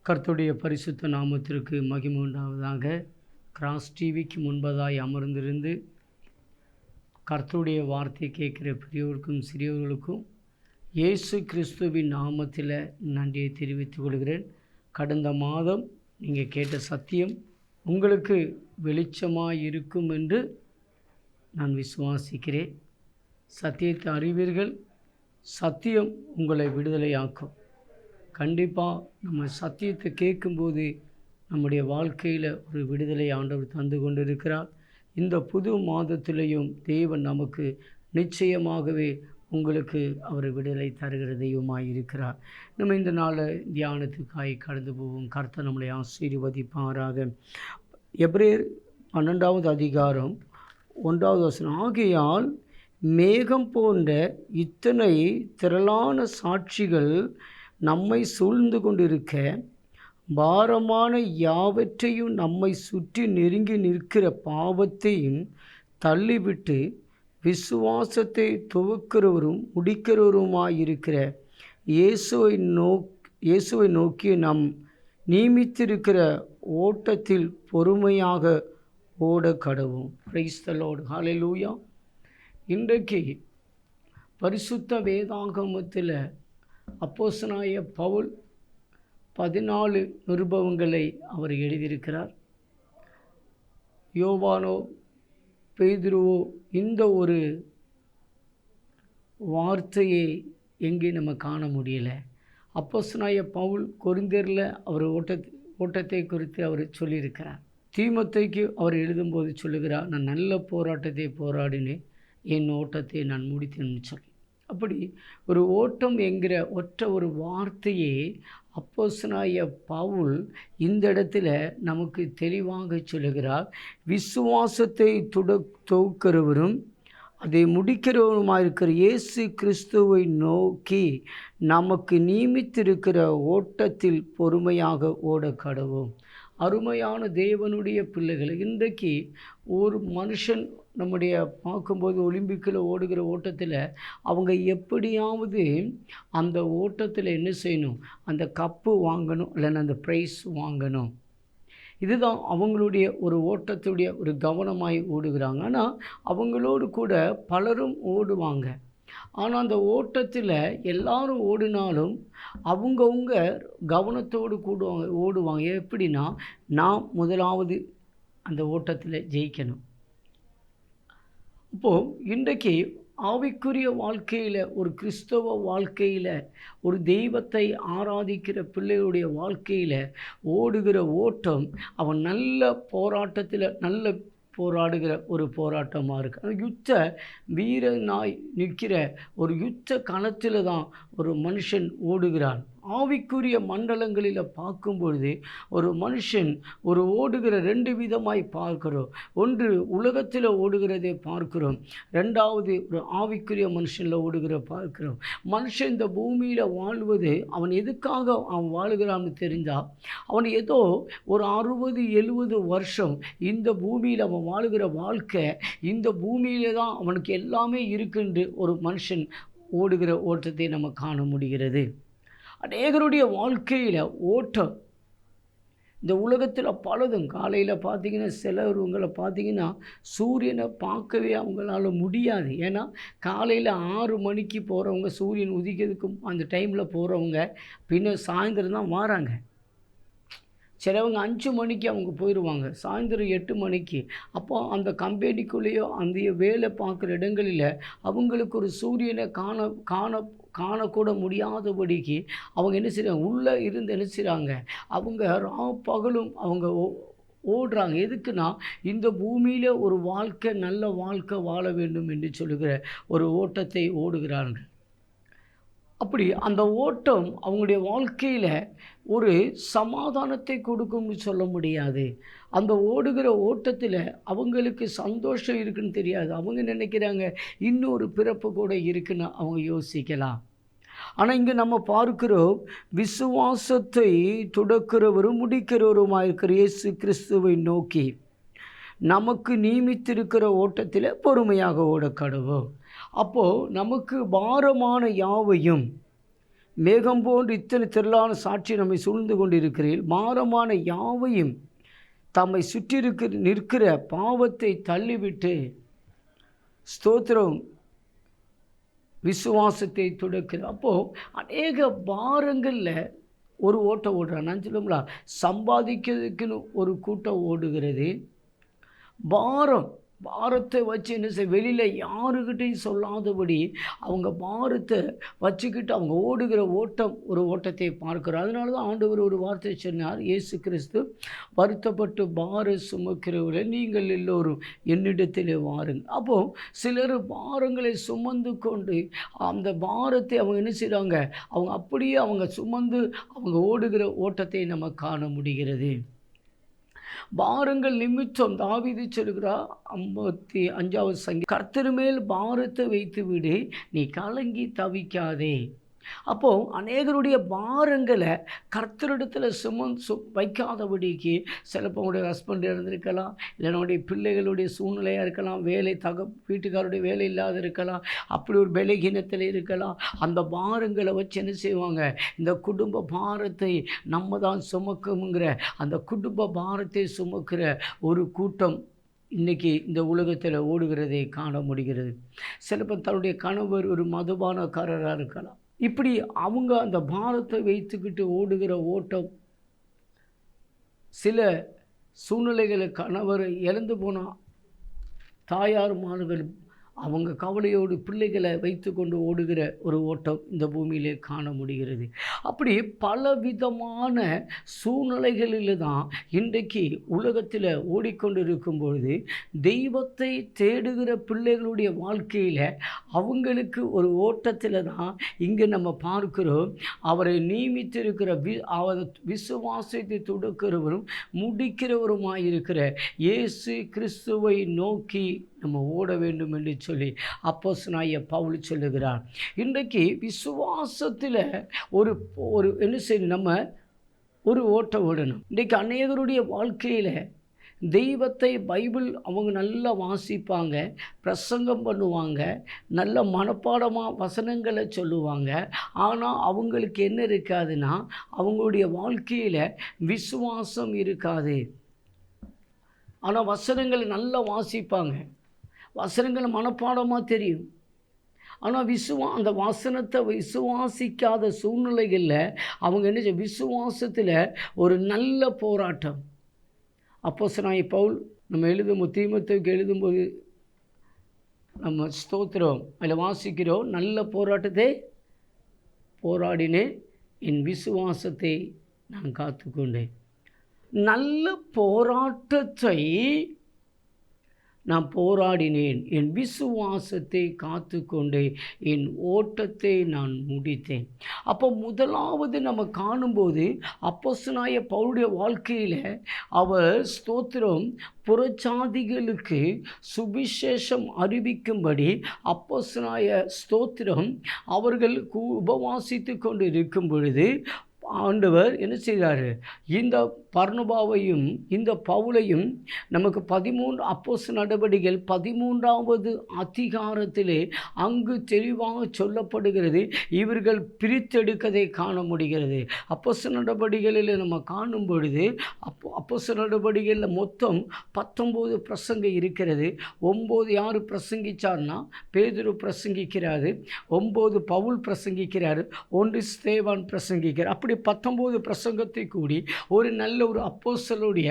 கர்த்தருடைய பரிசுத்த நாமத்திற்கு மகிமை உண்டாவதாக. கிராஸ் டிவிக்கு முன்பதாய் அமர்ந்திருந்து கர்த்தருடைய வார்த்தையை கேட்குற பெரியவர்களுக்கும் சிறியவர்களுக்கும் இயேசு கிறிஸ்துவின் நாமத்தில் நன்றியை தெரிவித்துக் கொள்கிறேன். கடந்த மாதம் நீங்கள் கேட்ட சத்தியம் உங்களுக்கு வெளிச்சமாக இருக்கும் என்று நான் விசுவாசிக்கிறேன். சத்தியத்தை அறிவீர்கள், சத்தியம் உங்களை விடுதலையாக்கும். கண்டிப்பாக நம்ம சத்தியத்தை கேட்கும்போது நம்முடைய வாழ்க்கையில் ஒரு விடுதலை ஆண்டவர் தந்து கொண்டிருக்கிறார். இந்த புது மாதத்திலையும் தேவன் நமக்கு நிச்சயமாகவே உங்களுக்கு அவர் விடுதலை தருகிற தெய்வமாக இருக்கிறார். நம்ம இந்த நாளை தியானத்துக்காய் கடந்து போவோம். கர்த்தர் நம்மளை ஆசீர்வதிப்பாராக. எபிரேயர் 12வது அதிகாரம் 1வது வசனம். ஆகையால் மேகம் போன்ற இத்தனை திரளான சாட்சிகள் நம்மை சூழ்ந்து கொண்டிருக்க, பாரமான யாவற்றையும் நம்மை சுற்றி நெருங்கி நிற்கிற பாவத்தையும் தள்ளிவிட்டு விசுவாசத்தை துவக்கிறவரும் முடிக்கிறவருமாயிருக்கிற இயேசுவை நோக்கி நாம் நியமித்திருக்கிற ஓட்டத்தில் பொறுமையாக ஓட கடவும். Praise the Lord. ஹல்லேலூயா. இன்றைக்கு பரிசுத்த வேதாகமத்தில் அப்போஸ்தலனாகிய பவுல் 14 நிருபங்களை அவர் எழுதியிருக்கிறார். யோவானோ பேதுருவோ இந்த ஒரு வார்த்தையை எங்கே நம்ம காண முடியலை. அப்போஸ்தலனாகிய பவுல் கொரிந்தியரில் அவர் ஓட்டத்தை குறித்து அவர் சொல்லியிருக்கிறார். தீமோத்தேயுக்கு அவர் எழுதும்போது சொல்லுகிறார், நான் நல்ல போராட்டத்தை போராடினேன், என் ஓட்டத்தை நான் முடித்தேன்னு சொல்லி. அப்படி ஒரு ஓட்டம் என்கிற ஒற்ற ஒரு வார்த்தையை அப்போஸ்தலனாகிய பவுல் இந்த இடத்துல நமக்கு தெளிவாக சொல்லுகிறார். விசுவாசத்தை துவக்கிறவரும் அதை முடிக்கிறவருமாக இருக்கிற இயேசு கிறிஸ்துவை நோக்கி நமக்கு நியமித்திருக்கிற ஓட்டத்தில் பொறுமையாக ஓட கடவோம். அருமையான தேவனுடைய பிள்ளைகள், இன்றைக்கு ஒரு மனுஷன் நம்முடைய பார்க்கும்போது ஒலிம்பிக்கில் ஓடுகிற ஓட்டத்தில் அவங்க எப்படியாவது அந்த ஓட்டத்தில் என்ன செய்யணும், அந்த கப்பு வாங்கணும், இல்லைன்னா அந்த ப்ரைஸ் வாங்கணும். இதுதான் அவங்களுடைய ஒரு ஓட்டத்துடைய ஒரு கவனமாய் ஓடுகிறாங்க. ஆனால் அவங்களோடு கூட பலரும் ஓடுவாங்க. ஆனால் அந்த ஓட்டத்தில் எல்லாரும் ஓடினாலும் அவங்கவுங்க கவனத்தோடு ஓடுவாங்க. எப்படின்னா, நான் முதலாவது அந்த ஓட்டத்தில் ஜெயிக்கணும். இப்போது இன்றைக்கு ஆவிக்குரிய வாழ்க்கையில், ஒரு கிறிஸ்தவ வாழ்க்கையில், ஒரு தெய்வத்தை ஆராதிக்கிற பிள்ளைகளுடைய வாழ்க்கையில் ஓடுகிற ஓட்டம் அவன் நல்ல போராட்டத்தில் நல்ல போராடுகிற ஒரு போராட்டமாக இருக்குது. யுத்த வீரனாய் நிற்கிற ஒரு யுத்த களத்தில் தான் ஒரு மனுஷன் ஓடுகிறான். ஆவிக்குரிய மண்டலங்களில் பார்க்கும் பொழுது ஒரு மனுஷன் ஒரு ஓடுகிற 2 விதமாய் பார்க்கிறோம். ஒன்று உலகத்தில் ஓடுகிறதை பார்க்கிறோம், ரெண்டாவது ஒரு ஆவிக்குரிய மனுஷனில் ஓடுகிற பார்க்கிறோம். மனுஷன் இந்த பூமியில் வாழ்வது அவன் எதுக்காக அவன் வாழுகிறான்னு தெரிந்தால், அவன் ஏதோ ஒரு 60-70 வருஷம் இந்த பூமியில் அவன் வாழுகிற வாழ்க்கை, இந்த பூமியிலே தான் அவனுக்கு எல்லாமே இருக்குன்னு ஒரு மனுஷன் ஓடுகிற ஓட்டத்தை நம்ம காண முடிகிறது. அநேகருடைய வாழ்க்கையில் ஓட்டம் இந்த உலகத்தில் பலதும். காலையில் பார்த்திங்கன்னா சிலவங்களை பார்த்திங்கன்னா சூரியனை பார்க்கவே அவங்களால முடியாது. ஏன்னா காலையில் 6 மணிக்கு போகிறவங்க, சூரியன் உதிக்கிறதுக்கு அந்த டைமில் போகிறவங்க பின்ன சாயந்தரம் தான் வராங்க. சிலவங்க 5 மணிக்கு அவங்க போயிடுவாங்க, சாயந்தரம் 8 மணிக்கு. அப்போ அந்த கம்பெனிக்குள்ளேயோ அந்த வேலை பார்க்குற இடங்களில் அவங்களுக்கு ஒரு சூரியனை காணக்கூட முடியாதபடிக்கு அவங்க என்ன செய்கிறாங்க, உள்ளே இருந்து என்ன செய்கிறாங்க, அவங்க பகலும் அவங்க ஓடுறாங்க. எதுக்குன்னா, இந்த பூமியில் ஒரு வாழ்க்கை, நல்ல வாழ்க்கை வாழ வேண்டும் என்று சொல்லுகிற ஒரு ஓட்டத்தை ஓடுகிறார்கள். அப்படி அந்த ஓட்டம் அவங்களுடைய வாழ்க்கையில் ஒரு சமாதானத்தை கொடுக்கும்னு சொல்ல முடியாது. அந்த ஓடுகிற ஓட்டத்தில் அவங்களுக்கு சந்தோஷம் இருக்குன்னு தெரியாது. அவங்க நினைக்கிறாங்க இன்னொரு பிறப்பு கூட இருக்குன்னு அவங்க யோசிக்கலாம். ஆனால் இங்கே நம்ம பார்க்கிறோம், விசுவாசத்தை துவக்கிறவரும் முடிக்கிறவருமாக இருக்கிற இயேசு கிறிஸ்துவை நோக்கி நமக்கு நியமித்திருக்கிற ஓட்டத்தில் பொறுமையாக ஓட கடவோம். அப்போது நமக்கு பாரமான யாவையும் மேகம் போன்று இத்தனை திரளான சாட்சி நம்மை சூழ்ந்து கொண்டிருக்கிறீர்கள். பாரமான யாவையும் தம்மை சுற்றி நிற்கிற பாவத்தை தள்ளிவிட்டு ஸ்தோத்திரம் விசுவாசத்தை துடக்கிற. அப்போது அநேக பாரங்களில் ஒரு ஓட்டம் ஓடுறான். நான் சொல்லுங்களா, சம்பாதிக்கிறதுக்குன்னு ஒரு கூட்டம் ஓடுகிறது. பாரத்தை வச்சு என்ன செய்ய, வெளியில் யாருக்கிட்டையும் சொல்லாதபடி அவங்க பாரத்தை வச்சுக்கிட்டு அவங்க ஓடுகிற ஒரு ஓட்டத்தை பார்க்குறோம். அதனால தான் ஆண்டவர் ஒரு வார்த்தை சொன்னார், இயேசு கிறிஸ்து, வருத்தப்பட்டு பாரம் சுமக்கிறவர்களே நீங்கள் எல்லோரும் என்னிடத்திலே வாருங்கள். அப்போது சிலர் பாரங்களை சுமந்து கொண்டு அந்த பாரத்தை அவங்க என்ன செய்கிறாங்க, அவங்க அப்படியே அவங்க சுமந்து அவங்க ஓடுகிற ஓட்டத்தை நம்ம காண முடிகிறது. பாரங்கள் நிமித்தம் தாவீது சொல்கிறார் 55வது சங்கீதம், கர்த்தர் மேல் பாரத்தை வைத்து விடு, நீ கலங்கி தவிக்காதே. அப்போது அநேகருடைய பாரங்களை கர்த்தரிடத்தில் வைக்காதபடிக்கு சிலப்போ உங்களுடைய ஹஸ்பண்ட் இருந்திருக்கலாம், இல்லை நம்முடைய பிள்ளைகளுடைய சூழ்நிலையாக இருக்கலாம், வீட்டுக்காருடைய வேலை இல்லாத இருக்கலாம், அப்படி ஒரு பலகீனத்தில் இருக்கலாம். அந்த பாரங்களை வச்சு என்ன செய்வாங்க, இந்த குடும்ப பாரத்தை நம்ம தான் சுமக்குங்கிற அந்த குடும்ப பாரத்தை சுமக்கிற ஒரு கூட்டம் இன்றைக்கி இந்த உலகத்தில் ஓடுகிறதை காண முடிகிறது. சிலப்போ தன்னுடைய கணவர் ஒரு மதுபானக்காரராக இருக்கலாம். இப்படி அவங்க அந்த பாரத்தை வைத்துக்கிட்டு ஓடுகிற ஓட்டம், சில சூழ்நிலைகளை கணவரை இழந்து போனால் தாயார்மார்கள் அவங்க கவலையோடு பிள்ளைகளை வைத்து கொண்டு ஓடுகிற ஒரு ஓட்டம் இந்த பூமியிலே காண முடிகிறது. அப்படி பலவிதமான சூழ்நிலைகளில் தான் இன்றைக்கு உலகத்தில் ஓடிக்கொண்டு இருக்கும் பொழுது தெய்வத்தை தேடுகிற பிள்ளைகளுடைய வாழ்க்கையில் அவங்களுக்கு ஒரு ஓட்டத்தில் தான் இங்கே நம்ம பார்க்கிறோம். அவரை நியமித்திருக்கிற விசுவாசத்தை துடக்கிறவரும் முடிக்கிறவருமாயிருக்கிற இயேசு கிறிஸ்துவை நோக்கி நம்ம ஓட வேண்டும் என்று சொல்லி அப்போஸ்தலனாகிய பவுல் சொல்லுகிறார். இன்றைக்கு விசுவாசத்தில் ஒரு என்ன செய்யணும், நம்ம ஒரு ஓட்டம் ஓடணும். இன்றைக்கு அநேகருடைய வாழ்க்கையில் தெய்வத்தை பைபிள் அவங்க நல்லா வாசிப்பாங்க, பிரசங்கம் பண்ணுவாங்க, நல்ல மனப்பாடமாக வசனங்களை சொல்லுவாங்க. ஆனால் அவங்களுக்கு என்ன இருக்காதுன்னா, அவங்களுடைய வாழ்க்கையில் விசுவாசம் இருக்காது. ஆனால் வசனங்களை நல்லா வாசிப்பாங்க, வசனங்கள் மனப்பாடமாக தெரியும். ஆனால் அந்த வசனத்தை விசுவாசிக்காத சூழ்நிலைகளில் அவங்க என்ன விசுவாசத்தில் ஒரு நல்ல போராட்டம். அப்போஸ்தலனாகிய பவுல் நம்ம தீமோத்தேயுக்கு எழுதும்போது நம்ம ஸ்தோத்திரம் அதில் வாசிக்கிறோம், நல்ல போராட்டத்தை போராடினேன், என் விசுவாசத்தை நான் காத்துக்கொண்டேன். நல்ல போராட்டத்தை நான் போராடினேன், என் விசுவாசத்தை காத்துக்கொண்டே என் ஓட்டத்தை நான் முடித்தேன். அப்போ முதலாவது நம்ம காணும்போது அப்போஸ்தலனாகிய பவுலுடைய வாழ்க்கையில் அவர் ஸ்தோத்திரம் புறஜாதிகளுக்கு சுவிசேஷம் அறிவிக்கும்படி அப்போஸ்தலனாகிய ஸ்தோத்திரம் அவர்கள் உபவாசித்து கொண்டு இருக்கும் பொழுது ஆண்டவர் என்ன செய்தார், இந்த பர்னபாவையும் இந்த பவுலையும் நமக்கு 13 அப்போஸ்தலர் நடவடிக்கைகள் 13வது அதிகாரத்திலே அங்கு தெளிவாக சொல்லப்படுகிறது. இவர்கள் பிரித்தெடுக்கதை காண முடிகிறது. அப்போஸ்தலர் நடவடிக்கைகளில் நம்ம காணும் பொழுது அப்போஸ்தலர் நடவடிக்கைகளில் மொத்தம் 19 பிரசங்கம் இருக்கிறது. 9 யார் பிரசங்கிச்சார்னா பேதுரு பிரசங்கிக்கிறாரு, 9 பவுல் பிரசங்கிக்கிறாரு, 1 ஸ்தேவான் பிரசங்கிக்கிறார். அப்படி 19 பிரசங்கத்தை கூடி ஒரு நல்ல ஒரு அப்போஸ்தலருடைய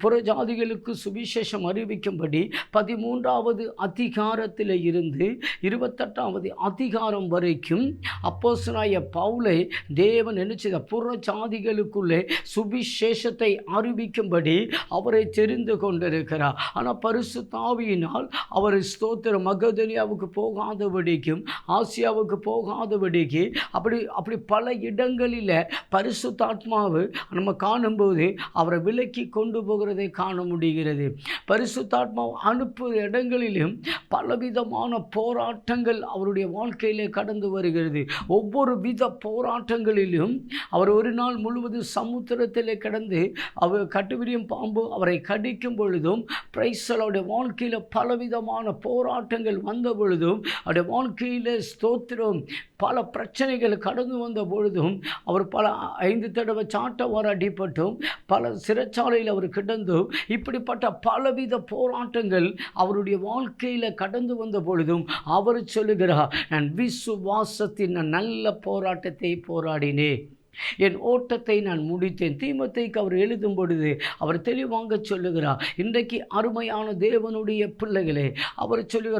புறஜாதிகளுக்கு சுவிசேஷம் அறிவிக்கும்படி 13வது அதிகாரத்தில் இருந்து 28வது அதிகாரம் வரைக்கும் அப்போஸ்தலனாகிய பவுலை தேவன் என்ன செய்த, புறஜாதிகளுக்குள்ளே சுவிசேஷத்தை அறிவிக்கும்படி அவரை தெரிந்து கொண்டிருக்கிறார். ஆனால் பரிசுத்த ஆவியினால் அவர் ஸ்தோத்திரம் மகதனியாவுக்கு போகாதபடிக்கும் ஆசியாவுக்கு போகாதபடிக்கு அப்படி பல இடங்களில் பரிசுத்தாத்மாவு நம்ம காணும்போது அவரை விலக்கி கொண்டு போகிறதை காண முடிகிறது. பரிசுத்தாத்மாவை அனுப்புகிற இடங்களிலும் பலவிதமான போராட்டங்கள் அவருடைய வாழ்க்கையிலே கடந்து வருகிறது. ஒவ்வொரு வித போராட்டங்களிலும் அவர் ஒரு நாள் முழுவதும் சமுத்திரத்திலே கடந்து அவர் கட்டுவிரியும் பாம்பு அவரை கடிக்கும் பொழுதும் அவருடைய வாழ்க்கையில் பலவிதமான போராட்டங்கள் வந்த பொழுதும் அவருடைய வாழ்க்கையில் ஸ்தோத்திரம் பல பிரச்சனைகள் கடந்து வந்த பொழுதும் அவர் பல 5 தடவை சாட்டவாறு அடிபட்டும் பல சிறைச்சாலையில் அவர் கிடந்தும் இப்படிப்பட்ட பலவித போராட்டங்கள் அவருடைய வாழ்க்கையில் கடந்து வந்த பொழுதும் அவர் சொல்லுகிறார், நான் விசுவாசத்தின் நல்ல போராட்டத்தை போராடினேன், என் ஓட்டத்தை நான் முடித்தேன். தீமோத்தேயுக்கு அவர் எழுதும் பொழுது அவர் தெளிவாக சொல்லுகிறார். இன்றைக்கு அருமையான தேவனுடைய பிள்ளைகளே, அவர் சொல்லுகிற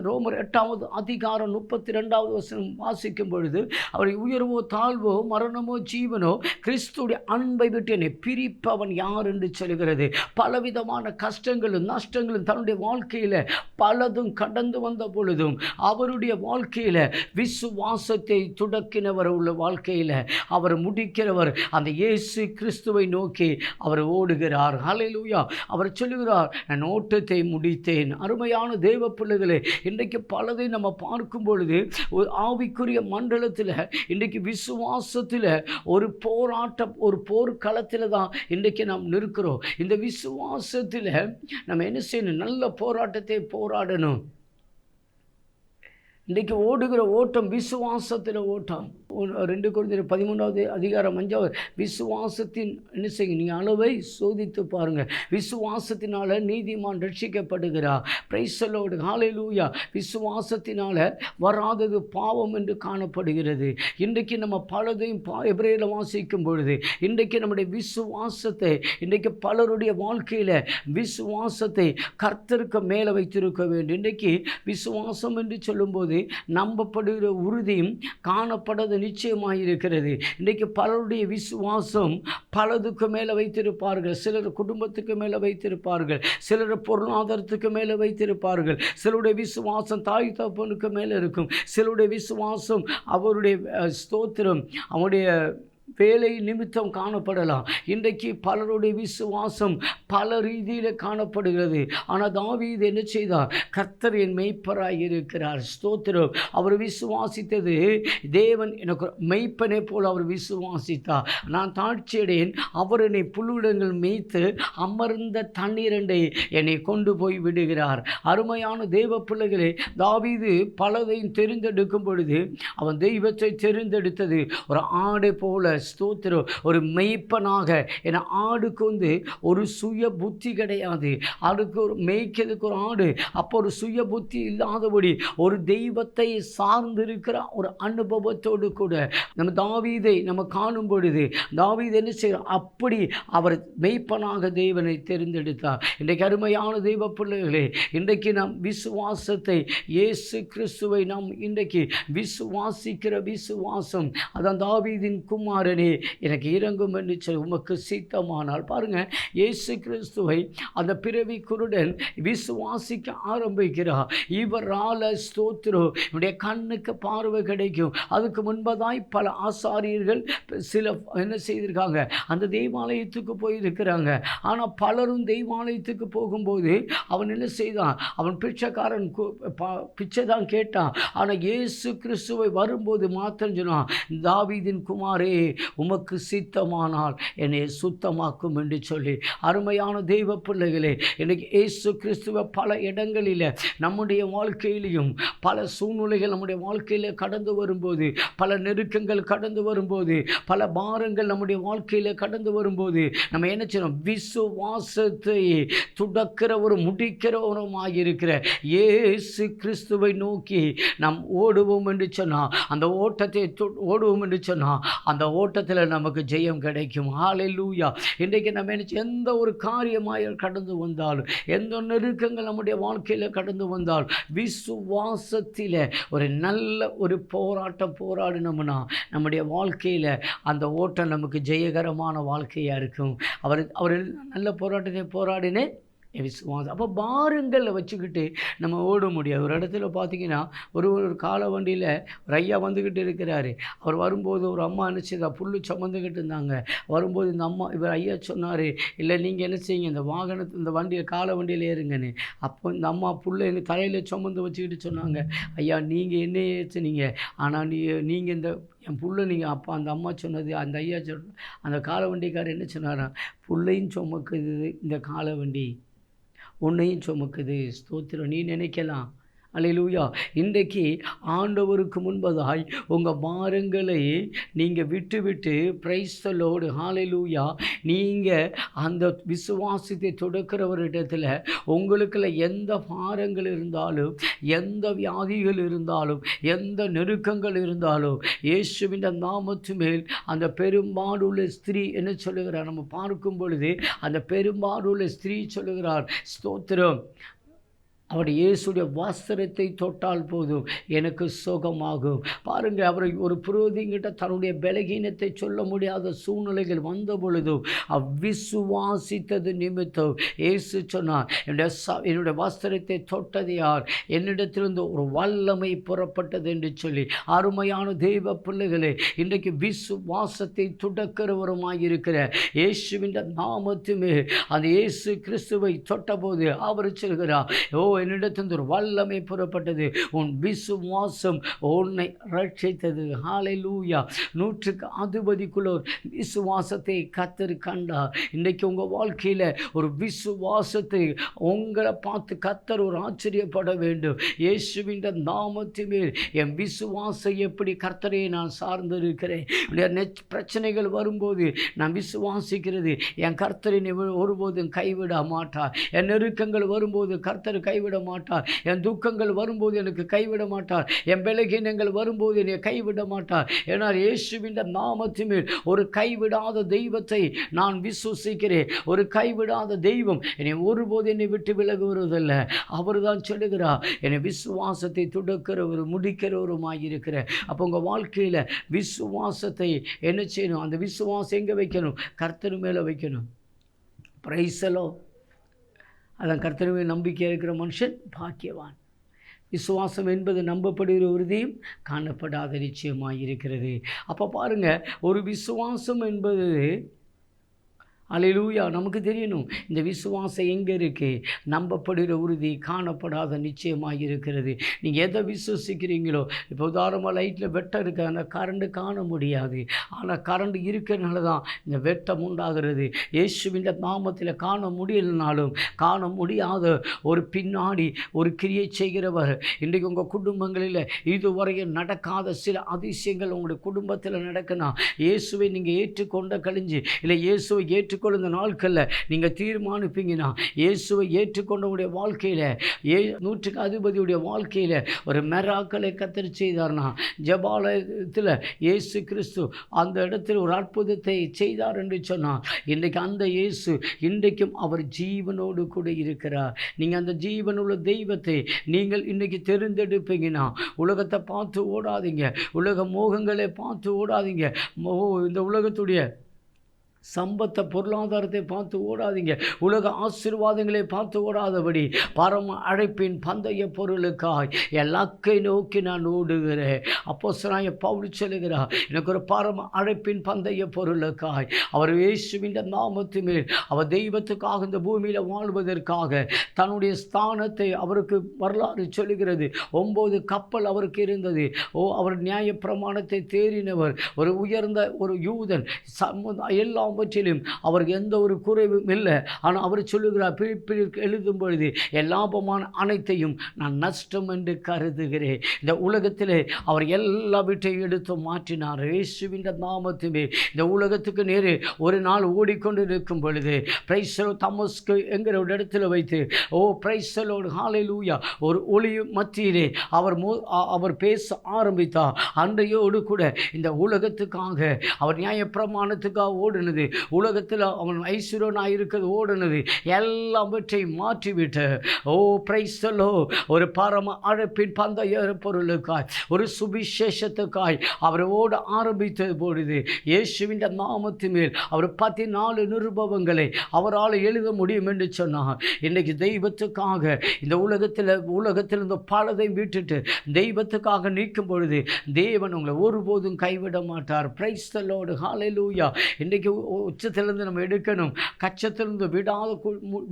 ரோமர் 8வது அதிகாரம் 32வது வசனம் வாசிக்கும் பொழுது, அவர் உயர்வோ தாழ்வோ மரணமோ ஜீவனோ கிறிஸ்துடைய அன்பை விட்டு என்னை பிரிப்பவன் யார் என்று சொல்லுகிறது. பலவிதமான கஷ்டங்களும் நஷ்டங்களும் தன்னுடைய வாழ்க்கையில் பலதும் கடந்து வந்த பொழுதும் அவருடைய வாழ்க்கையில் விசுவாசத்தை துடக்கினவர் உள்ள வாழ்க்கையில் அவர் முடிக்கிறவர் அந்த இயேசு கிறிஸ்துவை நோக்கி அவர் ஓடுகிறார். ஹல்லேலூயா. அவர் சொல்லுகிறார், நான் ஓட்டத்தை முடித்தேன். அருமையான தேவ பிள்ளைகளே, இன்றைக்கு பலதை நம்ம பார்க்கும் பொழுது ஒரு ஆவிக்குரிய மண்டலத்தில் இன்றைக்கு விசுவாசத்தில் ஒரு போராட்டம், ஒரு போர்க்களத்தில் தான் இன்றைக்கு நாம் நிற்கிறோம். இந்த விசுவாசத்தில் நம்ம என்ன செய்யணும்? நல்ல போராட்டத்தை போராடணும். இன்றைக்கு ஓடுகிற ஓட்டம் விசுவாசத்தில் ஓட்டம். 2 கொரிந்தியர் 13வது அதிகாரம் 5வது விசுவாசத்தின் என்ன செய்யுங்க, நீங்கள் அளவை சோதித்து பாருங்கள். விசுவாசத்தினால் நீதிமான் ரட்சிக்கப்படுகிறார். Praise the Lord. ஹல்லேலூயா. விசுவாசத்தினால் வராதது பாவம் என்று காணப்படுகிறது. இன்றைக்கு நம்ம பலதையும் எபிரேயர்ல வாசிக்கும் பொழுது இன்றைக்கு நம்முடைய விசுவாசத்தை இன்றைக்கு பலருடைய வாழ்க்கையில் விசுவாசத்தை கர்த்தருக்கு மேலே வைத்திருக்க வேண்டும். இன்றைக்கு விசுவாசம் என்று சொல்லும்போது நம்பப்படுகிற உறுதியும் காணப்படாத நிச்சயமாக இருக்கிறது. இன்றைக்கு பலருடைய விசுவாசம் பலதுக்கு மேலே வைத்திருப்பார்கள். சிலர் குடும்பத்துக்கு மேலே வைத்திருப்பார்கள், சிலர் பொருளாதாரத்துக்கு மேலே வைத்திருப்பார்கள், சிலருடைய விசுவாசம் தாய் தகப்பனுக்கு மேலே இருக்கும், சிலருடைய விசுவாசம் அவருடைய ஸ்தோத்திரம் அவருடைய வேலை நிமித்தம் காணப்படலாம். இன்றைக்கு பலருடைய விசுவாசம் பல ரீதியில் காணப்படுகிறது. ஆனால் தாவீது என்ன செய்தார்? கர்த்தர் என் மெய்ப்பராய் இருக்கிறார். ஸ்தோத்திரம். அவர் விசுவாசித்தது தேவன் எனக்கு மெய்ப்பனை போல் அவர் விசுவாசித்தார். நான் தாழ்ச்சியடையேன், அவர் என்னை புல்லுடங்கள் மேய்த்து அமர்ந்த தண்ணீரண்டை என்னை கொண்டு போய் விடுகிறார். அருமையான தேவ பிள்ளைகளே, தாவீது பலதையும் தெரிந்தெடுக்கும் பொழுது அவன் தெய்வத்தை தெரிந்தெடுத்தது ஒரு ஆடை போல. ஸ்தோத்திரம். ஒரு மெய்ப்பனாக என ஆடுக்கு ஒரு சுய புத்தி கிடையாது. ஆடுக்கு ஒரு மேய்க்கிறதுக்கு ஒரு ஆடு அப்போ ஒரு சுய புத்தி இல்லாதபடி ஒரு தெய்வத்தை சார்ந்திருக்கிற ஒரு அனுபவத்தோடு கூட நம்ம தாவீதை நம்ம காணும் பொழுது தாவீது என்ன செய்கிறார்? அப்படி அவர் மெய்ப்பனாக தேவனை தெரிந்தெடுத்தார். இன்றைக்கு அருமையான தெய்வ பிள்ளைகளே, இன்றைக்கு நாம் விசுவாசத்தை இயேசு கிறிஸ்துவை நாம் இன்றைக்கு விசுவாசிக்கிற விசுவாசம் அதான் தாவீதின் குமாரனே எனக்கு இறங்கும் என்று சொல்லி உமக்கு சித்தமானால். பாருங்க, இயேசு கிறிஸ்துவை அந்த பிறவி குருடன் விசுவாசிக்க ஆரம்பிக்கிறார். இவரால் ஸ்தோத்திரம் இவருடைய கண்ணுக்கு பார்வை கிடைக்கும். அதுக்கு முன்பதாய் பல ஆசாரியர்கள் சில என்ன செய்திருக்காங்க? அந்த தெய்வாலயத்துக்கு போயிருக்கிறாங்க. ஆனால் பலரும் தெய்வாலயத்துக்கு போகும்போது அவன் என்ன செய்தான்? அவன் பிச்சைக்காரன் பிச்சை தான் கேட்டான். ஆனால் இயேசு கிறிஸ்துவை வரும்போது மாத்திரம் சொன்னான், தாவீதின் குமாரே உமக்கு சித்தமானால் என்னை சுத்தமாக்கும் என்று சொல்லி. அருமையான தெய்வ பிள்ளைகளே, இன்னைக்கு இயேசு கிறிஸ்துவ பல இடங்களில் நம்முடைய வாழ்க்கையிலையும் பல சூழ்நிலைகள் நம்முடைய வாழ்க்கையில் கடந்து வரும்போது, பல நெருக்கங்கள் கடந்து வரும்போது, பல பாரங்கள் நம்முடைய வாழ்க்கையில் கடந்து வரும்போது நம்ம என்ன செய்யணும்? விசுவாசத்தை துடக்கிறவரும் முடிக்கிறவருமாக இருக்கிற இயேசு கிறிஸ்துவை நோக்கி நாம் ஓடுவோம் என்று சொன்னால், அந்த ஓட்டத்தை ஓடுவோம் என்று சொன்னால் அந்த ஓட்டத்தில் நமக்கு ஜெயம் கிடைக்கும். ஹல்லேலூயா. இன்றைக்கு நம்ம எந்த ஒரு காரியமாக கடந்து வந்தாலும், எந்த நெருக்கங்கள் நம்முடைய வாழ்க்கையில் கடந்து வந்தாலும், விசுவாசத்தில் ஒரு நல்ல ஒரு போராட்டம் போராடினோம்னா நம்முடைய வாழ்க்கையில் அந்த ஓட்டம் நமக்கு ஜெயகரமான வாழ்க்கையாக இருக்கும். அவர் நல்ல போராட்டத்தை போராடினேன், என் விசுவாசம். அப்போ பாரங்களை வச்சுக்கிட்டு நம்ம ஓட முடியாது. ஒரு இடத்துல பார்த்தீங்கன்னா ஒரு காலை வண்டியில் ஒரு ஐயா வந்துக்கிட்டு இருக்கிறாரு. அவர் வரும்போது ஒரு அம்மா நினச்சதா புல்லு சுமந்துக்கிட்டு இருந்தாங்க. வரும்போது இந்த அம்மா இவர் ஐயா சொன்னார், இல்லை நீங்கள் என்ன செய்யுங்க, இந்த வாகனத்து இந்த வண்டியை காலை வண்டியில் ஏறுங்கன்னு. அப்போ இந்த அம்மா புல்லை எங்கள் தலையில் சுமந்து வச்சுக்கிட்டு சொன்னாங்க, ஐயா நீங்கள் என்ன ஏற்றுனீங்க, ஆனால் நீங்கள் இந்த என் புல்லை நீங்கள் அப்போ அந்த அம்மா சொன்னது, அந்த ஐயா அந்த காலை வண்டிக்காரர் என்ன சொன்னாரா, புல்லையும் சுமக்குது இந்த காலை வண்டி, உன்னையும் சுமக்குது. ஸ்தோத்திரம். நீ நினைக்கலாம், அல்லேலூயா, இன்றைக்கு ஆண்டவருக்கு முன்பதாய் உங்கள் பாரங்களை நீங்கள் விட்டு பிரைஸ் தி லார்ட், ஹல்லேலூயா, நீங்கள் அந்த விசுவாசத்தை தொடக்கிறவரிடத்தில் உங்களுக்குள்ள எந்த பாரங்கள் இருந்தாலும், எந்த வியாதிகள் இருந்தாலும், எந்த நெருக்கங்கள் இருந்தாலும், இயேசுவின் நாமத்து மேல் அந்த பெரும்பாடுள்ள ஸ்திரீ என்ன சொல்லுகிறார், நம்ம பார்க்கும் பொழுது அந்த பெரும்பாடுள்ள ஸ்திரீ சொல்லுகிறார், ஸ்தோத்திரம், அவருடைய இயேசுடைய வஸ்திரத்தை தொட்டால் போதும் எனக்கு சுகமாகும். பாருங்கள், அவரை ஒரு புரோகிதங்கிட்ட தன்னுடைய பலகீனத்தை சொல்ல முடியாத சூழ்நிலைகள் வந்த பொழுதும் அவ்விசுவாசித்தது நிமித்தம் இயேசு சொன்னார், என்னுடைய வஸ்திரத்தை தொட்டது யார், என்னிடத்திலிருந்து ஒரு வல்லமை புறப்பட்டது என்று சொல்லி. அருமையான தெய்வ பிள்ளைகளே, இன்றைக்கு விசுவாசத்தை துடக்கிறவருமாயிருக்கிற இயேசுவின் நாமத்துமே அந்த இயேசு கிறிஸ்துவை தொட்டபோது அவர் சொல்கிறார், ஓ என்னிடத்திலிருந்து ஒரு வல்லமை புறப்பட்டது, உன் விசுவாசம் உன்னை ரட்சித்தது. ஹல்லேலூயா. 100க்கு அதிபதிக்குள்ளோர் விசுவாசத்தை கர்த்தர் கண்டார். இன்றைக்கு உங்கள் வாழ்க்கையில் ஒரு விசுவாசத்தை உங்களை பார்த்து கர்த்தர் ஒரு ஆச்சரியப்பட வேண்டும். இயேசுவின் நாமத்தின் மேல் என் விசுவாசம் எப்படி கர்த்தரை நான் சார்ந்து இருக்கிறேன். பிரச்சனைகள் வரும்போது நான் விசுவாசிக்கிறது, என் கர்த்தரை ஒருபோதும் கைவிட மாட்டார். என் நெருக்கங்கள் வரும்போது கர்த்தர் கைவிட மாட்டார். என் துக்கங்கள் வரும்போது எனக்கு கைவிட மாட்டார். என் பலகீனங்கள் வரும்போது என்னை கைவிட மாட்டார். ஏனால் இயேசுவின் நாமத்தின் மேல் ஒரு கைவிடாத தெய்வத்தை நான் விசுவசிக்கிறேன். ஒரு கைவிடாத தெய்வம் என்னை ஒருபோது என்னை விட்டு விலகுவதில்லை. அவர் தான் சொல்லுகிறார், என்னை விசுவாசத்தை துடக்கிறவர் முடிக்கிறவருமாயிருக்கிற. அப்போ உங்கள் வாழ்க்கையில் விசுவாசத்தை என்ன செய்யணும், அந்த விசுவாசம் எங்கே வைக்கணும், கர்த்தர் மேலே வைக்கணும். Praise the Lord. அதான் கர்த்தர் மேல் நம்பிக்கை இருக்கிற மனுஷன் பாக்கியவான். விசுவாசம் என்பது நம்பப்படுகிற உறுதியும் காணப்படாத நிச்சயமாக இருக்கிறது. அப்போ பாருங்கள், ஒரு விசுவாசம் என்பது அல்லேலூயா, நமக்கு தெரியணும் இந்த விசுவாசம் எங்கே இருக்குது. நம்பப்படுகிற உறுதி காணப்படாத நிச்சயமாக இருக்கிறது. நீங்கள் எதை விசுவசிக்கிறீங்களோ, இப்போ உதாரணமாக லைட்டில் வெட்டம் இருக்குது, அந்த கரண்டு காண முடியாது, ஆனால் கரண்டு இருக்கிறதுனால தான் இந்த வெட்டம் உண்டாகிறது. இயேசுவின் நாமத்தில் காண முடியலனாலும் காண முடியாத ஒரு பின்னாடி ஒரு கிரியை செய்கிறவர் இன்றைக்கு உங்கள் குடும்பங்களில் இதுவரையும் நடக்காத சில அதிசயங்கள் உங்களுடைய குடும்பத்தில் நடக்கணும். இயேசுவை நீங்கள் ஏற்றுக்கொண்ட கழிஞ்சு இல்லை இயேசுவை ஏற்றுக்கொள்ள இந்த நாட்களில் நீங்கள் தீர்மானிப்பீங்கன்னா, இயேசுவை ஏற்றுக்கொண்டவுடைய வாழ்க்கையில் 100க்கு அதிபதியுடைய வாழ்க்கையில் ஒரு மெராக்களை கர்த்தர் செய்தார்னா, ஜெபாலயத்தில் இயேசு கிறிஸ்து அந்த இடத்தில் ஒரு அற்புதத்தை செய்தார் என்று சொன்னார். இன்றைக்கு அந்த இயேசு இன்றைக்கும் அவர் ஜீவனோடு கூட இருக்கிறார். நீங்கள் அந்த ஜீவனுள்ள தெய்வத்தை நீங்கள் இன்றைக்கி தெரிந்தெடுப்பீங்கன்னா, உலகத்தை பார்த்து ஓடாதீங்க, உலக மோகங்களை பார்த்து ஓடாதீங்க, இந்த உலகத்துடைய சம்பத்தை பொருளாதாரத்தை பார்த்து ஓடாதீங்க, உலக ஆசீர்வாதங்களை பார்த்து ஓடாதபடி பரம அழைப்பின் பந்தய பொருளுக்காய் எல்லாக்கை நோக்கி நான் ஓடுகிறேன். அப்போஸ்தலனாகிய பவுல் சொல்லுகிறார், எனக்கு ஒரு பரம அழைப்பின் பந்தய பொருளுக்காய். அவர் இயேசுவின் நாமத்தின் மேல் அவர் தெய்வத்துக்காக இந்த பூமியில் வாழ்வதற்காக தன்னுடைய ஸ்தானத்தை அவருக்கு வரலாறு சொல்லுகிறது. 9 கப்பல் அவருக்கு இருந்தது. அவர் நியாய பிரமாணத்தை தேறினவர், ஒரு உயர்ந்த ஒரு யூதன், எல்லாம் பற்றிலும் அவருக்கு எந்த ஒரு குறைவும் இல்லை. ஆனால் அவர் சொல்லுகிறார், பிலிப்பியருக்கு எழுதும் பொழுது எல்லாபமான அனைத்தையும் நான் நஷ்டம் என்று கருதுகிறேன். இந்த உலகத்திலே அவர் எல்லாவற்றையும் எடுத்து மாற்றினார். இயேசுவின் நாமத்திலே இந்த உலகத்துக்கு நேரே ஒரு நாள் ஓடிக்கொண்டு இருக்கும் பொழுது பிரைஸ் தி லார்ட் தமஸ்கு என்கிற ஒரு இடத்துல வைத்து பிரைஸ் தி லார்ட் ஹல்லேலூயா ஒரு ஒளி மத்தியிலே அவர் பேச ஆரம்பித்தார். அன்றையோடு கூட இந்த உலகத்துக்காக அவர் நியாயப்பிரமாணத்துக்காக ஓடினது ஓடுனது, உலகத்தில் அவன் ஐஸ்வர்யனாக இருக்கிறது ஓடுனது, எல்லாவற்றையும் மாற்றிவிட்டு ஓ பிரைஸ் தி லார்ட் ஒரு பரம அழைப்பின் பந்தய பொருளுக்காய் ஒரு சுவிசேஷத்துக்காய் அவர் ஓட ஆரம்பித்தது பொழுது இயேசுவின் நாமத்தின் மேல் அவர் 14 நிருபவங்களை அவரால் எழுத முடியும் என்று சொன்னார். இன்றைக்கு தெய்வத்துக்காக இந்த உலகத்தில் இந்த பலதை விட்டுட்டு தெய்வத்துக்காக நிற்கும் பொழுது தேவன் உங்களை ஒருபோதும் கைவிட மாட்டார். பிரைஸ் தி லார்ட், ஹல்லேலூயா. இன்றைக்கு உச்சத்திலிருந்து நம்ம எடுக்கணும், கச்சத்திலிருந்து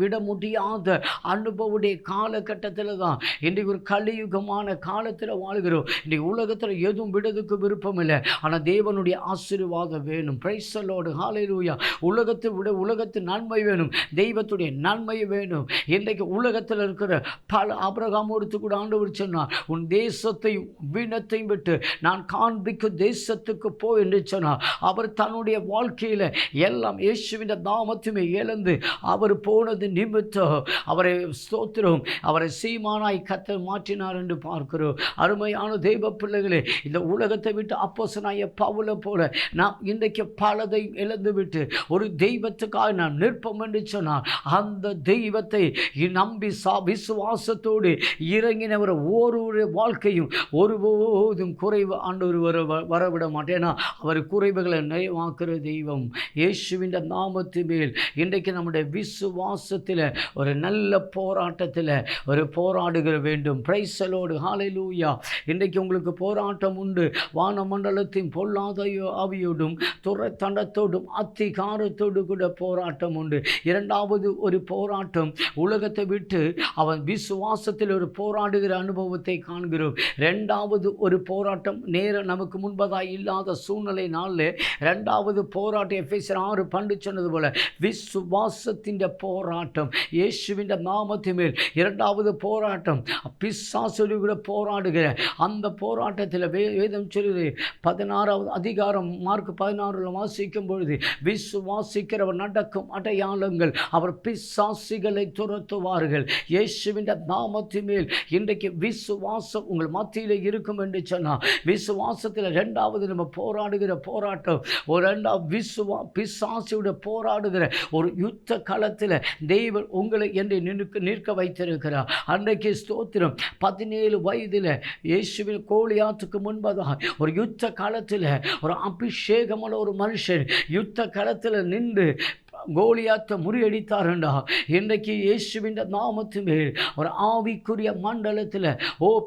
விட முடியாத அனுபவடைய காலகட்டத்தில் தான் இன்றைக்கு ஒரு கலியுகமான காலத்தில் வாழ்கிறோம். இன்றைக்கு உலகத்தில் எதுவும் விடுறதுக்கு விருப்பம் இல்லை, ஆனால் தேவனுடைய ஆசீர்வாதம் வேணும். பிரைஸ் தி லார்ட், ஹல்லேலூயா. உலகத்தை விட உலகத்தின் நன்மை வேணும், தெய்வத்துடைய நன்மை வேணும். இன்றைக்கு உலகத்தில் இருக்கிற பல ஆபிரகாமோடு கூட ஆண்டவர் சொன்னார், உன் தேசத்தையும் வினத்தையும் விட்டு நான் காண்பிக்கும் தேசத்துக்கு போ என்று சொன்னார். அவர் தன்னுடைய வாழ்க்கையில் எல்லாம் இயேசுவின் நாமத்தையுமே இழந்து அவர் போனது நிமித்தம் அவரை ஸ்தோத்திரம், அவரை சீமானாய் கர்த்தர் மாற்றினார் என்று பார்க்கிறோம். அருமையான தெய்வ பிள்ளைகளே, இந்த உலகத்தை விட்டு அப்போஸ்தலனாகிய பவுலை போல நாம் இன்றைக்கு பலதை இழந்து விட்டு ஒரு தெய்வத்துக்காக நாம் நிற்போம் என்று சொன்னார். அந்த தெய்வத்தை நம்பி விசுவாசத்தோடு இறங்கினவர் ஒருவருடைய வாழ்க்கையும் ஒருபோதும் குறைவு ஆண்டவர் வரவிட மாட்டேன்னா அவர் குறைவுகளை நிறைவாக்குற தெய்வம். இயேசுவின் நாமத்து மேல் இன்றைக்கு நம்முடைய விசுவாசத்தில் ஒரு நல்ல போராட்டத்தில் ஒரு போராடுகிற வேண்டும். பிரைஸ் தி லார்ட், ஹல்லேலூயா. இன்றைக்கு உங்களுக்கு போராட்டம் உண்டு. வானமண்டலத்தின் பொல்லாத ஆவியோடும் துரத்தண்டத்தோடும் அதிகாரத்தோடு கூட போராட்டம் உண்டு. இரண்டாவது ஒரு போராட்டம், உலகத்தை விட்டு அவன் விசுவாசத்தில் ஒரு போராடுகிற அனுபவத்தை காண்கிறோம். இரண்டாவது ஒரு போராட்டம் நேரம் நமக்கு முன்பதாக இல்லாத சூழ்நிலை நாளில் இரண்டாவது போராட்டம் எபேசியர் 6:12 சொன்னது போல விசுவாசத்தின் போராட்டம். இயேசுவின் நாமத்தின் மேல் இரண்டாவது போராட்டம், பிசாசோடு கூட போராடுகிற அந்த போராட்டத்தில் வேதம் சொல்லுது 16வது அதிகாரம் மார்க் 16 வாசிக்கும் பொழுது விசுவாசிக்கிறவர் நடக்கும் அடையாளங்கள், அவர் பிசாசிகளை துரத்துவார்கள். இயேசுவின் நாமத்தின் மேல் இன்றைக்கு விசுவாசம் உங்கள் மத்தியில் இருக்கும் என்று சொன்னால் விசுவாசத்தில் இரண்டாவது நம்ம போராடுகிற போராட்டம் ஒரு பிசாசியோட போராடுகிற ஒரு யுத்த களத்தில் தெய்வன் உங்களை என்று நிற்க வைத்திருக்கிறார். அன்றைக்கு ஸ்தோத்திரம் 17 வயதில் இயேசுவின் கோலியாத்துக்கு முன்பதாக ஒரு யுத்த காலத்தில் ஒரு அபிஷேகமான ஒரு மனுஷன் யுத்த களத்தில் நின்று கோலியாத்தை முறியடித்தார்ண்டா. இன்றைக்கு இயேசுவின் நாமத்து மேல் ஒரு ஆவிக்குரிய மண்டலத்தில்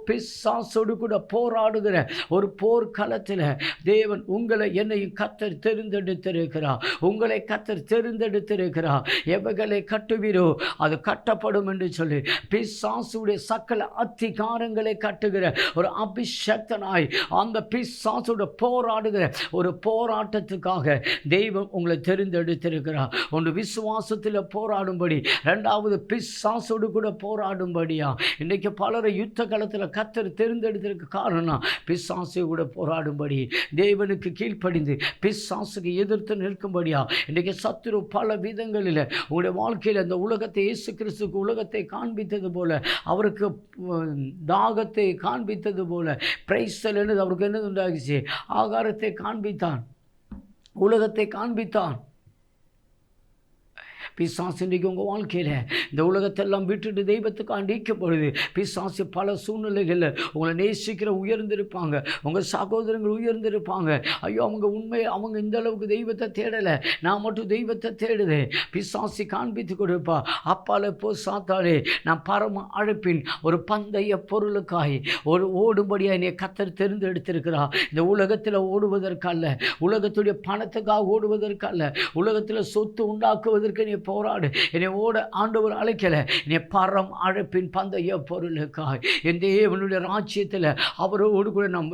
பிசாசோடு கூட போராடுகிற ஒரு போர்க்களத்தில் தேவன் உங்களை என்னையும் கர்த்தர் தெரிந்தெடுத்திருக்கிறார். உங்களை கர்த்தர் தெரிந்தெடுத்திருக்கிறார். எவைகளை கட்டுவீரோ அது கட்டப்படும் என்று சொல்லி பிசாசுடைய சகல அதிகாரங்களை கட்டுகிற ஒரு அபிஷக்தனாய் அந்த பிசாசோட போராடுகிற ஒரு போராட்டத்துக்காக தெய்வம் உங்களை தெரிந்தெடுத்திருக்கிறார். ஒன்று விசுவாசத்தில் போராடும்படி, இரண்டாவது பிசாசோடு கூட போராடும்படியா. இன்றைக்கு பலரை யுத்த காலத்தில் கர்த்தர் தெரிந்தெடுத்திருக்க காரணம் பிசாசை கூட போராடும்படி, தேவனுக்கு கீழ்ப்படிந்து பிசாசுக்கு எதிர்த்து நிற்கும்படியா. இன்றைக்கு சத்துரு பல விதங்களில் உங்களுடைய வாழ்க்கையில் இந்த உலகத்தை இயேசு கிறிஸ்துக்கு உலகத்தை காண்பித்தது போல, அவருக்கு தாகத்தை காண்பித்தது போல, பிரைஸ்தல் என்னது அவருக்கு என்னது உண்டாகிச்சு, ஆகாரத்தை காண்பித்தான், உலகத்தை காண்பித்தான். பிசாசு இன்றைக்கு உங்கள் வாழ்க்கையில் இந்த உலகத்தெல்லாம் விட்டுட்டு தெய்வத்துக்காக நீக்கும் பொழுது பிசாசு பல சூழ்நிலைகளில் உங்களை நேசிக்கிற உயர்ந்திருப்பாங்க, உங்கள் சகோதரங்கள் உயர்ந்திருப்பாங்க. ஐயோ அவங்க இந்த அளவுக்கு தெய்வத்தை தேடலை, நான் மட்டும் தெய்வத்தை தேடுதேன். பிசாசு காண்பித்து கொடுப்பா, அப்பால போ சாத்தாலே, நான் பரம அழைப்பின் ஒரு பந்தய பொருளுக்காய் ஒரு ஓடும்படியாக என்னை கர்த்தர் தெரிந்தெடுத்திருக்கிறா. இந்த உலகத்தில் ஓடுவதற்கல்ல, உலகத்துடைய பணத்துக்காக ஓடுவதற்கல்ல, உலகத்தில் சொத்து உண்டாக்குவதற்கு நீ போராடு. என்னை ஓட ஆண்டவர் அழைக்கலை, என்னை பரம் அழைப்பின் பந்தய பொருளுக்காக என் தேவனுடைய ராஜ்யத்தில் அவரோடு கூட நாம்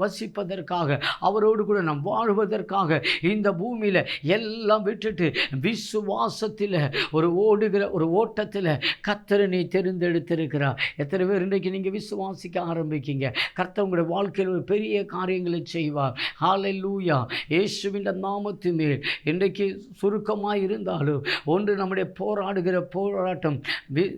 வசிப்பதற்காக, அவரோடு கூட நாம் வாழ்வதற்காக இந்த பூமியில் எல்லாம் விட்டுட்டு விசுவாசத்தில் ஒரு ஓடுகிற ஒரு ஓட்டத்தில் கர்த்தரை நீ தெரிந்தெடுத்திருக்கிறார். எத்தனை பேர் இன்றைக்கு நீங்கள் விசுவாசிக்க ஆரம்பிக்கிங்க, கர்த்தர் உங்களுடைய வாழ்க்கையில் ஒரு பெரிய காரியங்களை செய்வார். ஹல்லேலூயா. இயேசுவின் நாமத்தின் மேல் இன்றைக்கு சுருக்கமாக இருந்தாலும் ஒன்று நம்முடைய போராடுகிற போராட்டம்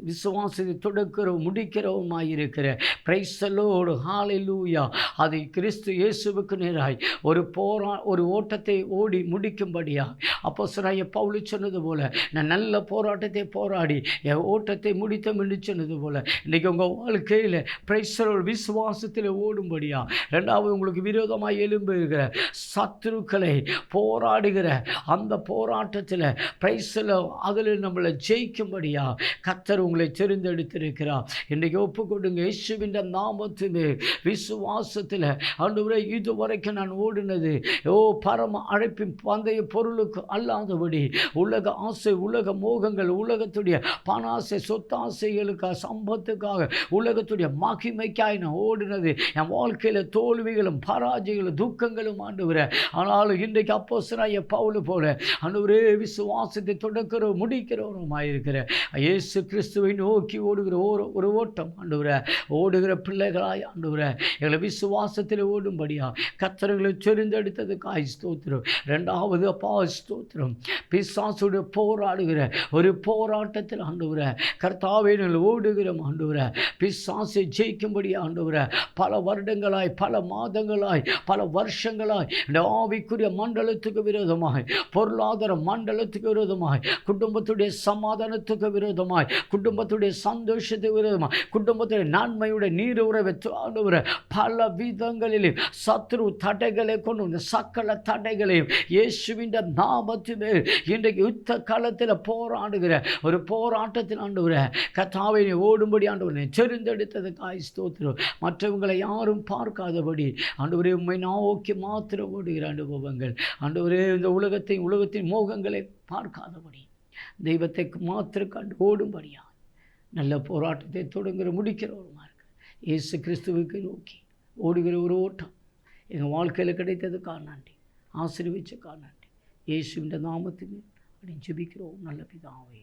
விசுவாசத்தை தொடக்கிறவும் முடிக்கிறவுமாயிருக்கிற பிரைஸலோடு ஹalleluya அதை கிறிஸ்து இயேசுவுக்கு நேராய் ஒரு ஓட்டத்தை ஓடி முடிக்கும்படியா அப்போஸ்தலனாகிய பவுல் சொன்னது போல நான் நல்ல போராட்டத்தை போராடி என் ஓட்டத்தை முடித்தோம் என்று சொன்னது போல இன்றைக்கி உங்கள் வாழ்க்கையில் பிரைஸலோடு விசுவாசத்தில் ஓடும்படியா ரெண்டாவது உங்களுக்கு விரோதமாக எழும்புகிற சத்துருக்களை போராடுகிற அந்த போராட்டத்தில் பிரைஸில் அதில் நம்மளை ஜெயிக்கும்படியா கர்த்தர் உங்களை தெரிந்தெடுத்திருக்கிறார். இன்றைக்கி ஒப்பு கொடுங்க. இயேசுவின் நாமத்திலே விசுவாசத்தில் ஆண்டவரே இதுவரைக்கும் நான் ஓடினது பரம அழைப்பின் பந்தய பொருளுக்கு அல்லாதபடி உலக ஆசை, உலக மோகங்கள், உலகத்துடைய பணாசை, சொத்தாசைகளுக்காக, சம்பத்துக்காக, உலகத்துடைய மகிமைக்காய் நான் ஓடினது என் வாழ்க்கையில் தோல்விகளும் பராஜயங்களும் துக்கங்களும் ஆண்டவரே. ஆனாலும் இன்றைக்கு அப்போஸ்தலனாகிய பவுல் போல ஆண்டவரே விசுவாசத்தை தொடக்கிறோம் முடிக்கிறவருமாயிருக்கிற இயேசு கிறிஸ்துவை நோக்கி ஓடுகிற ஒரு ஓட்டம் ஆண்டவரே, ஓடுகிற பிள்ளைகளாய் ஆண்டவரே எங்களை விசுவாசத்தில் ஓடும்படியா கர்த்தர்களை தெரிந்தெடுத்ததுக்காய் ஸ்தோத்திரம். ரெண்டாவது அப்பா ஸ்தோத்திரம், பிசாசுடைய போராடுகிற ஒரு போராட்டத்தில் ஆண்டவரே கர்த்தாவே நாங்கள் ஓடுகிறோம் ஆண்டவரே. பிசாசை ஜெயிக்கும்படி ஆண்டவரே பல வருடங்களாய், பல மாதங்களாய், பல வருஷங்களாய் இந்த ஆவிக்குரிய மண்டலத்துக்கு விரோதமாய், பொருளாதார மண்டலத்துக்கு விரோதமாய், குடும்பத்துடைய சமாதானத்துக்கு விரோதமாய், குடும்பத்துடைய சந்தோஷத்துக்கு விரோதமாய், குடும்பத்துடைய நன்மையுடைய நீர் உறவை ஆண்டவரே பல விதங்களிலும் சத்ரு தடைகளை கொண்டு இந்த சக்கல தடைகளையும் இயேசுவின் நாமத்திலே இன்றைக்கு யுத்த காலத்தில் போராடுகிற ஒரு போராட்டத்தில் ஆண்டவரே கர்த்தாவே ஓடும்படி ஆண்டவரே தெரிந்தெடுத்ததுக்காய் ஸ்தோத்திரம். மற்றவங்களை யாரும் பார்க்காதபடி ஆண்டவரே உம்மை நோக்கி மாத்திரம் ஓடுகிற அனுபவங்கள் ஆண்டவரே இந்த உலகத்தின் மோகங்களை பார்க்காதபடி தெய்வத்தை மாத்திரம் கண்டு ஓடும்படியா நல்ல போராட்டத்தை தொடங்குகிற முடிக்கிறவருமா இருக்கு இயேசு கிறிஸ்துவுக்கு நோக்கி ஓடுகிற ஒரு ஓட்டம் எங்கள் வாழ்க்கையில் கிடைத்ததுக்காக நன்றி, ஆசீர்வதிச்சதுக்காக நன்றி. இயேசுவின் நாமத்தில் அப்படி ஜெபிக்கிறோம் நல்ல பிதாவே.